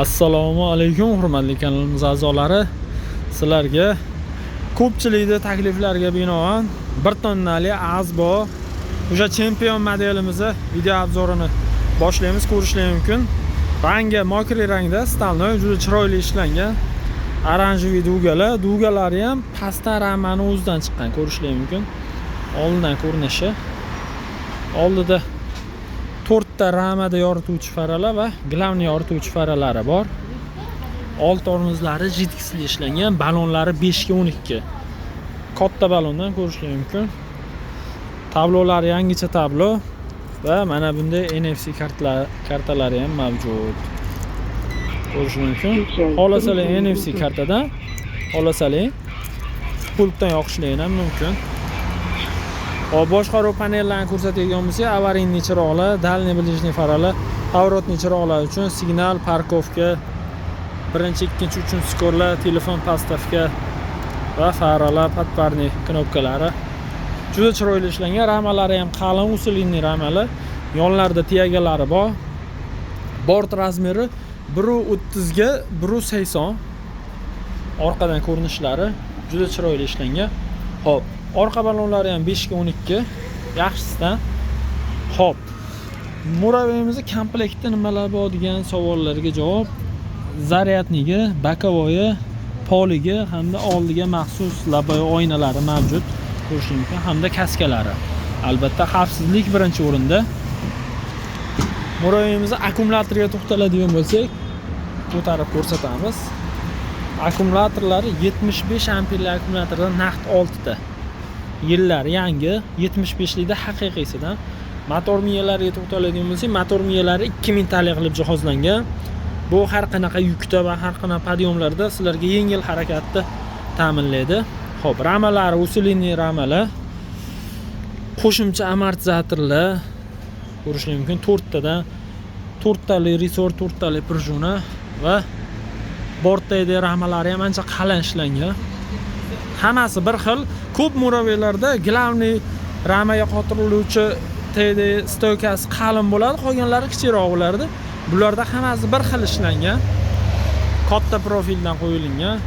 Assalomu alaykum hurmatli kanalimiz a'zolari. Sizlarga ko'pchilikning takliflariga binoan 1 tonnali Azbo o'sha chempion modelimizni video obzorini boshlaymiz. Ko'rishlar mumkin. Rangi mokriy rangda, stalnoy, juda chiroyli ishlangan. Oranjiy dugalari ham pastdan ramani o'zidan chiqqan, ko'rishlar mumkin. Oldindan ko'rinishi. Oldida 4 ta ramada yorituvchi faralar va glavniy yorituvchi faralari bor. Old tormozlari jidkisli ishlangan, balonlari 5 ga 12. Katta balondan ko'rishlar mumkin. Tablolari yangicha tablo va mana bunday NFC kartalari ham mavjud. Ko'rishlar mumkin. Xohlasalar NFC kartadan, xohlasalar pultdan yoqishlar ham mumkin. Boshqaruv panellarini ko'rsatadigan bo'lsak, avariyniy chiroqlar, dalniy bilishniy faralar, поворотный chiroqlar uchun signal, parkovka, birinchi, ikkinchi, uchinchi skorlar, telefon pastavka va faralar, podparniy knopkalari. Juda chiroyli ishlangan, ramalari ham qalin usulli ramalar. Yonlarida tiyagalari bor. Bort razmeri 1.30 ga 1.80. Orqadan ko'rinishlari juda chiroyli ishlangan. Hop, orqa balonlari ham 5 ga 12, yaxshisidan. Hop. Muraveyimizni komplektda nimalar bor degan savollarga javob: zaryadnigi, bokovoyi, poliga hamda oldiga maxsus laboy oynalari mavjud. Ko'rishingiz mumkin, hamda kaskalari. Albatta, xavfsizlik birinchi o'rinda. Muraveyimizni akkumulyatoriga to'xtaladigan bo'lsak, ko'tarib ko'rsatamiz. Akkumulyatorlari 75 amperli akkumulyatordan naqd 6 ta. Yillar yangi, 75likda haqiqiysidan. Motor miyalariga to'xtaladigan bo'lsak, motor miyalari 2000 tali qilib jihozlangan. Bu har qanaqa yukda va har qanaqa podyomlarda sizlarga yengil harakatni ta'minlaydi. Xo'p, ramalari usulli ramalar. Qo'shimcha amortizatorlar ko'rishingiz mumkin. 4 tali resor, 4 tali prujuna va bortdagi ramalari ham ancha qalin ishlangan. Hammasi bir xil. Ko'p muraveylarda glavniy ramaga qotiriluvchi TD stoykasi qalin bo'ladi, qolganlari kichikroq bo'lardi. Bularda hammasi bir xil ishlangan. Katta profildan qo'yilgan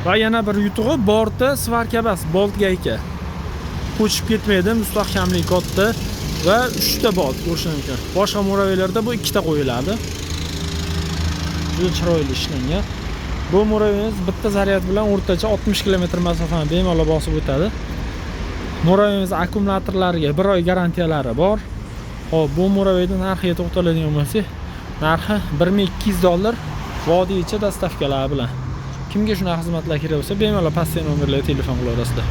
va yana bir yutug'i borti svarka bas, bolt gayka. Ko'chib ketmaydi, mustahkamlik katta va 3 ta bolt qo'shish mumkin. Boshqa muraveylarda bu 2 ta qo'yiladi. Juda chiroyli ishlangan. Bu muraveyimiz bitta zaryad bilan o'rtacha 60 km masofani bemalol bosib o'tadi. Muraveyimiz akkumulyatorlariga 1 oy garantiyalari bor. Hop, bu muraveyning narxiga to'xtaladigan bo'lsak, narxi $1200 vodiycha dastavkalar bilan. Kimga shunaqa xizmatlar kerak bo'lsa, bemalol pastdagi nomerlarga telefon qilaverasizlar.